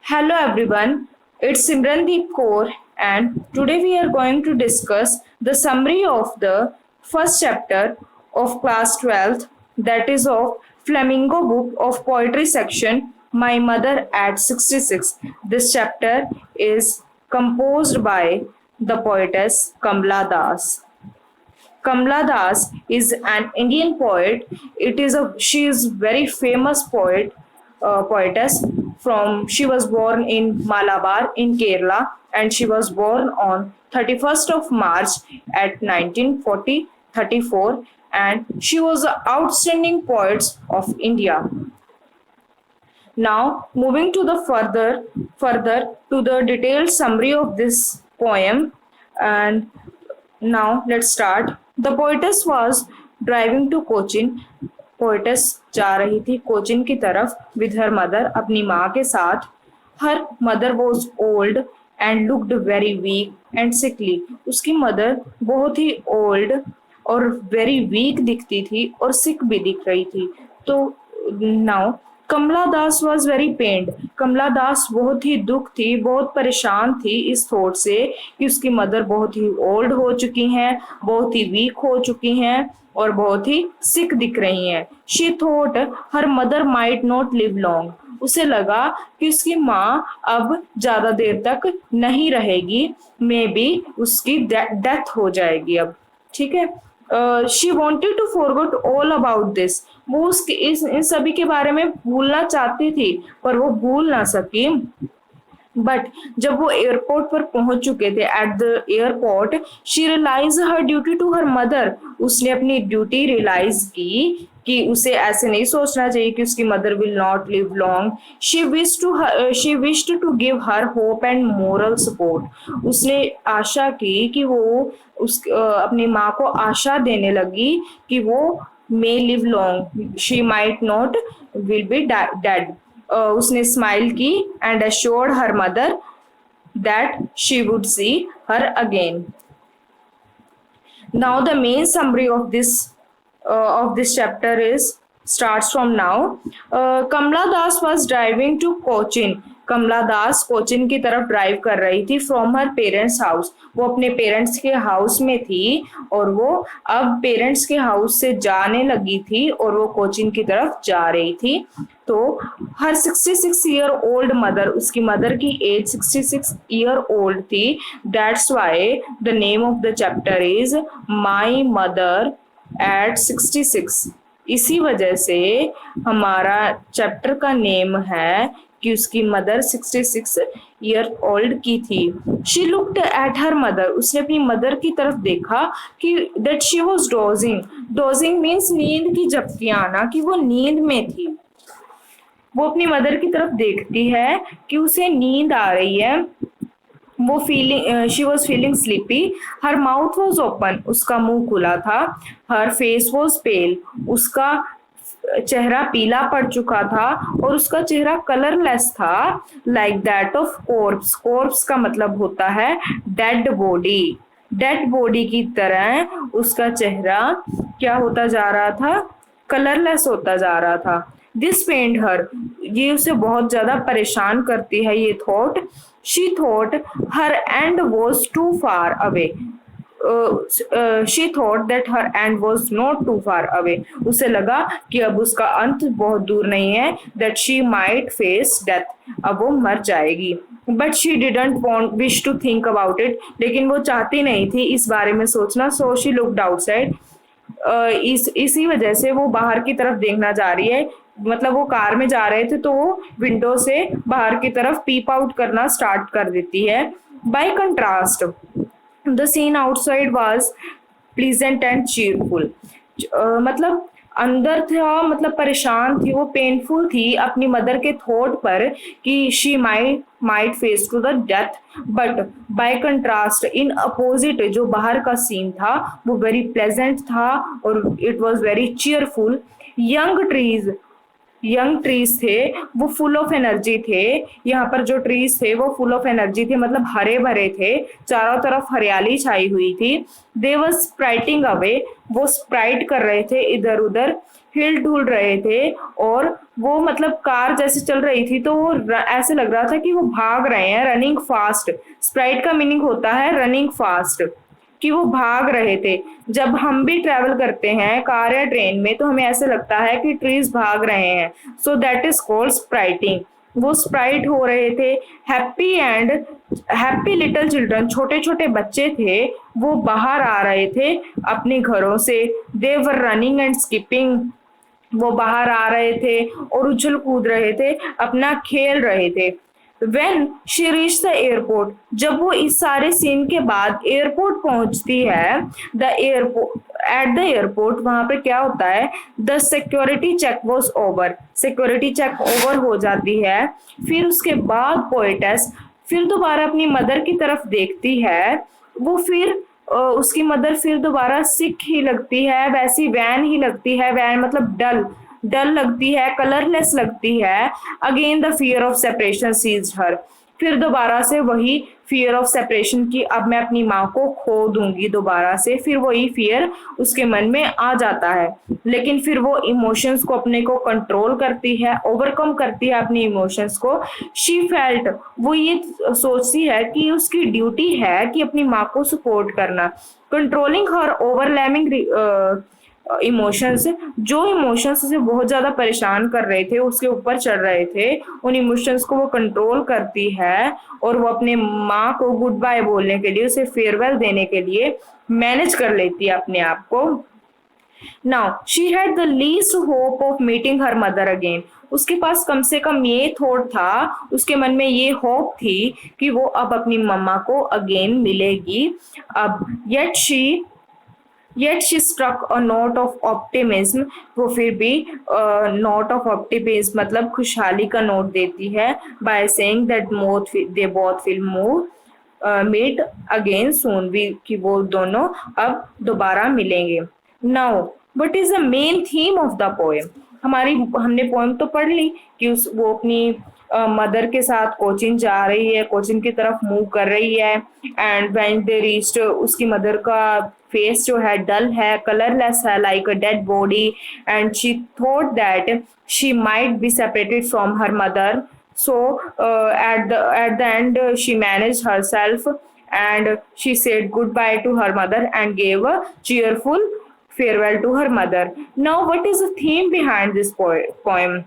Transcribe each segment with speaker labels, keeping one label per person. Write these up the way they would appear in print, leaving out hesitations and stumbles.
Speaker 1: Hello everyone, it's Simrandeep Kaur and today we are going to discuss the summary of the first chapter of class 12th, that is of Flamingo book of poetry section My Mother at 66. This chapter is composed by the poetess Kamla Das. Kamla Das is an Indian poet. She is very famous poetess. From She was born in Malabar in Kerala, and she was born on 31st of March at 1934, and she was an outstanding poet of India. Now, moving to the further to the detailed summary of this poem, and now let's start. The poetess was driving to Cochin. Poets जा रही थी कोचिन की तरफ with her mother, अपनी माँ के साथ. Her mother was old and looked very weak and sickly. उसकी मदर बहुत ही ओल्ड और वेरी वीक दिखती थी और सिक भी दिख रही थी. तो now Kamala Das was very pained. Kamala Das बहुत ही दुख थी, बहुत परेशान थी इस थॉट से कि उसकी मदर बहुत ही ओल्ड हो चुकी हैं, बहुत ही वीक हो चुकी हैं और बहुत ही सिक दिख रही हैं. She thought her mother might not live long. उसे लगा कि उसकी माँ अब ज्यादा देर तक नहीं रहेगी, मे बी उसकी डेथ हो जाएगी अब. ठीक है. She wanted to forget all about this. वो उसके इन सभी के बारे में भूलना चाहती थी पर वो भूल ना सकी. बट जब वो एयरपोर्ट पर पहुंच चुके थे, at the airport she realise her duty to her mother. उसने अपनी ड्यूटी रियलाइज की कि उसे ऐसे नहीं सोचना चाहिए कि उसकी mother will not live long. She wished to give her hope and moral support. उसने आशा की कि वो अपनी माँ को आशा देने लगी कि वो मे live long, she might not will be dead. उसने स्माइल की and assured her mother that she would see her again. Now the main summary of this chapter is starts from now. Kamla Das was driving to Cochin. कमला दास कोचिन की तरफ drive कर रही थी from her parents house. वो अपने parents के house में थी और वो अब पेरेंट्स के हाउस से जाने लगी थी और वो कोचिन की तरफ जा रही थी. तो हर 66 ईयर ओल्ड मदर, उसकी मदर की एज 66 ईयर ओल्ड थी. That's why the name of the chapter is my mother eight 66. इसी वजह से हमारा चैप्टर का नेम है कि उसकी मदर 66 ईयर ओल्ड की थी. She looked at her mother. उसने अपनी मदर की तरफ देखा कि that she was dosing. Dosing means नींद की झपकियां आना, कि वो नींद में थी. वो अपनी मदर की तरफ देखती है कि उसे नींद आ रही है. वो she was feeling sleepy. Her mouth was open. उसका मुंह खुला था. हर फेस वॉज पेल. उसका चेहरा पीला पड़ चुका था और उसका चेहरा कलरलेस था, like that of corpse. Corpse का मतलब होता है डेड बॉडी. डेड बॉडी की तरह उसका चेहरा क्या होता जा रहा था, कलरलेस होता जा रहा था. This pained her. ये उसे बहुत ज्यादा परेशान करती है ये thought. She thought her end was too far away. She thought that her end was not too far away. उसे लगा कि अब उसका अंत बहुत दूर नहीं है. That she might face death. अब वो मर जाएगी. But she didn't want wish to think about it. लेकिन वो चाहती नहीं थी इस बारे में सोचना. So she looked outside. इसी वजह से वो बाहर की तरफ देखना जा रही है. मतलब वो कार में जा रहे थे तो वो विंडो से बाहर की तरफ पीप आउट करना स्टार्ट कर देती है. By contrast the scene outside was pleasant and cheerful. मतलब अंदर था, मतलब परेशान थी वो, पेनफुल थी अपनी मदर के थॉट पर कि she might face to the death. But by contrast in opposite जो बाहर का सीन था वो वेरी प्लेजेंट था और it was very cheerful. Young trees थे, वो फुल ऑफ एनर्जी थे. यहाँ पर जो ट्रीज थे वो फुल ऑफ एनर्जी थे, मतलब हरे भरे थे, चारों तरफ हरियाली छाई हुई थी. दे वर स्प्राइटिंग अवे. वो स्प्राइट कर रहे थे इधर उधर. हिल डुल रहे थे, और वो मतलब कार जैसे चल रही थी तो वो ऐसे लग रहा था कि वो भाग रहे हैं, रनिंग फास्ट। स्प्राइट का मीनिंग होता है रनिंग फास्ट, कि वो भाग रहे थे। जब हम भी ट्रैवल करते हैं कार या ट्रेन में तो हमें ऐसे लगता है कि ट्रीज भाग रहे हैं, सो दैट इज कॉल्ड स्प्राइटिंग। वो स्प्राइट हो रहे थे। हैप्पी लिटिल चिल्ड्रन, छोटे छोटे बच्चे थे, वो बाहर आ रहे थे अपने घरों से। दे वर रनिंग एंड स्किपिंग, वो बाहर आ रहे थे और उछल कूद रहे थे, अपना खेल रहे थे। When she reach the airport, जब वो इस सारे सीन के बाद एयरपोर्ट पहुंचती है, the airport at the airport, वहां पे क्या होता है, the security check was over, security check over हो जाती है। फिर उसके बाद पोएटेस फिर दोबारा अपनी मदर की तरफ देखती है। वो फिर उसकी मदर फिर दोबारा सिक ही लगती है, वैसी वैन ही लगती है, वैन मतलब डल डल लगती है, कलरलेस लगती है। Again the fear of separation seized her, फिर दोबारा से वही फियर ऑफ सेपरेशन की, अब मैं अपनी माँ को खो दूंगी दोबारा से, फिर वही फियर उसके मन में आ जाता है। लेकिन फिर वो इमोशंस को अपने को कंट्रोल करती है, ओवरकम करती है अपनी इमोशंस को। शी फेल्ट, वो ये सोचती है कि उसकी ड्यूटी है कि अपनी माँ को सपोर्ट करना। कंट्रोलिंग हर ओवरलैमिंग इमोशंस, जो इमोशंस उसे बहुत ज्यादा परेशान कर रहे थे, उसके ऊपर चढ़ रहे थे, उन इमोशंस को वो कंट्रोल करती है। और वो अपने माँ को गुड बाय बोलने के लिए, उसे फेयरवेल देने के लिए मैनेज कर लेती है अपने आप को। Now she had the least hope of meeting her mother again, उसके पास कम से कम ये थॉट था, उसके मन में ये होप थी कि वो अब अपनी मम्मा को अगेन मिलेगी। अब yet she struck a note of optimism, वो फिर भी नोट ऑफ ऑप्टिमिज्म मतलब खुशहाली का नोट देती है, by saying that they both will move meet again soon, भी कि वो दोनों अब दोबारा मिलेंगे। Now what is the main theme of the poem, हमारी हमने पोएम तो पढ़ ली कि उस वो अपनी मदर के साथ कोचिन जा रही है, कोचिन की तरफ मूव कर रही है। एंड व्हेन दे रीच्ड, उसकी मदर का फेस जो है डल है, कलरलेस है, like a dead body, and she thought that she might be separated from her mother. So at the end she managed herself, and she said goodbye to her mother and gave a cheerful farewell to her mother. Now what is the theme behind this poem?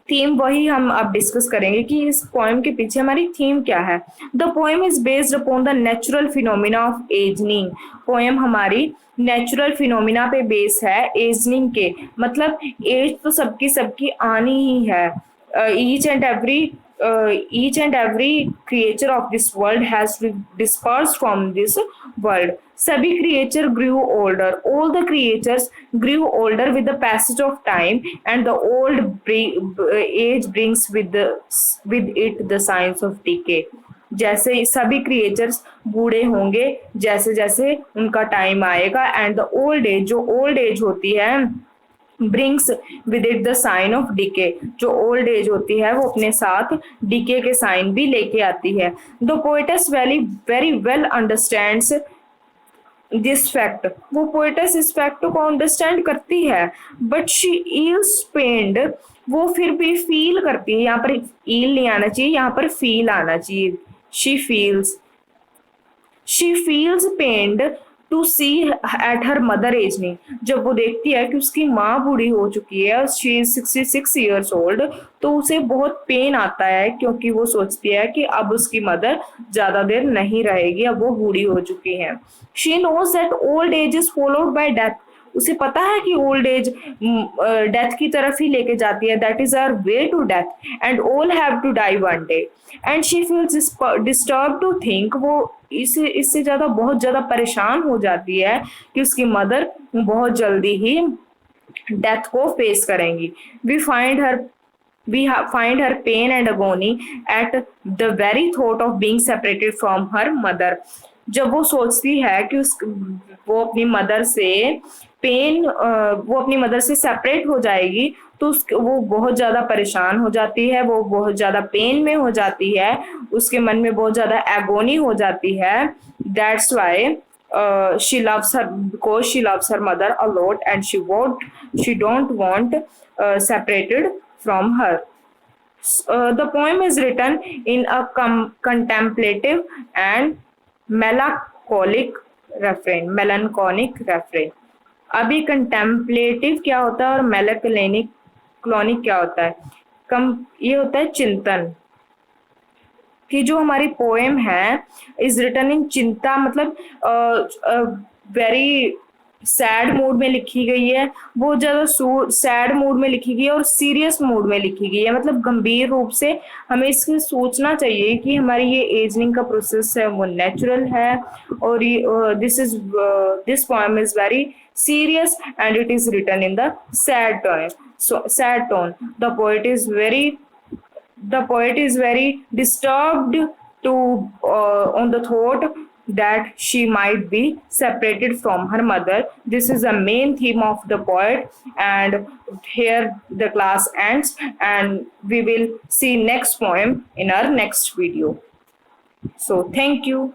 Speaker 1: Theme वही हम अब discuss करेंगे कि इस poem के पीछे हमारी theme क्या है। The poem is based upon the natural phenomena of ageing, poem हमारी नेचुरल फिनोमिना पे बेस है, एजनिंग के मतलब एज तो सबकी सबकी आनी ही है। each and every each and every creature of this world has dispersed from this world. सभी creature grew older, all the creatures grew older with the passage of time, and the age brings with it the signs of decay. जैसे सभी creatures बूढ़े होंगे जैसे जैसे उनका time आएगा, and the old age, जो ओल्ड एज होती है, brings with it the sign of decay, जो ओल्ड एज होती है वो अपने साथ डिके के साइन भी लेके आती है। The poets very very well understands this fact, वो पोएटस इस फैक्ट को अंडरस्टैंड करती है, बट शी इल्स पेन्ड, वो फिर भी फील करती है, यहाँ पर ईल नहीं आना चाहिए, यहाँ पर फील आना चाहिए। She feels pained to see at her mother ageing, जब वो देखती है कि उसकी माँ बूढ़ी हो चुकी है, शी इज 66 ईयर्स ओल्ड, तो उसे बहुत पेन आता है, क्योंकि वो सोचती है कि अब उसकी मदर ज्यादा देर नहीं रहेगी, अब वो बूढ़ी हो चुकी है। She knows that old age is followed by death, उसे पता है कि ओल्ड एज डेथ की तरफ ही लेके जाती है, that is our way to death and all have to die one day. And she feels disturb to think, वो इससे ज्यादा बहुत ज्यादा परेशान हो जाती है कि उसकी मदर बहुत जल्दी ही डेथ को फेस करेंगी। We find her pain and agony at the very thought of being separated from her mother. जब वो सोचती है कि वो अपनी मदर से वो अपनी मदर से सेपरेट हो जाएगी, तो वो बहुत ज्यादा परेशान हो जाती है, वो बहुत ज्यादा पेन में हो जाती है, उसके मन में बहुत ज्यादा एगोनी हो जाती है। That's why she loves her because she loves her mother a lot, and she don't want separated from her. The poem is written in a contemplative and melancholic refrain. अभी कंटेम्पलेटिव क्या होता है और मेलाक्लोनिक clonic क्या होता है? कम ये होता है चिंतन, कि जो हमारी पोएम है इज रिटन इन चिंता, मतलब वेरी सैड मूड में लिखी गई है, बहुत ज़्यादा सैड मूड में लिखी गई है और सीरियस मूड में लिखी गई है, मतलब गंभीर रूप से हमें इसके सोचना चाहिए कि हमारी ये एजिंग का प्रोसेस है वो नेचुरल है, और ये this poem is very serious and it is written in the sad tone. So sad tone. The poet is very disturbed to on the thought that she might be separated from her mother. This is the main theme of the poet, and here the class ends, and we will see next poem in our next video. So thank you.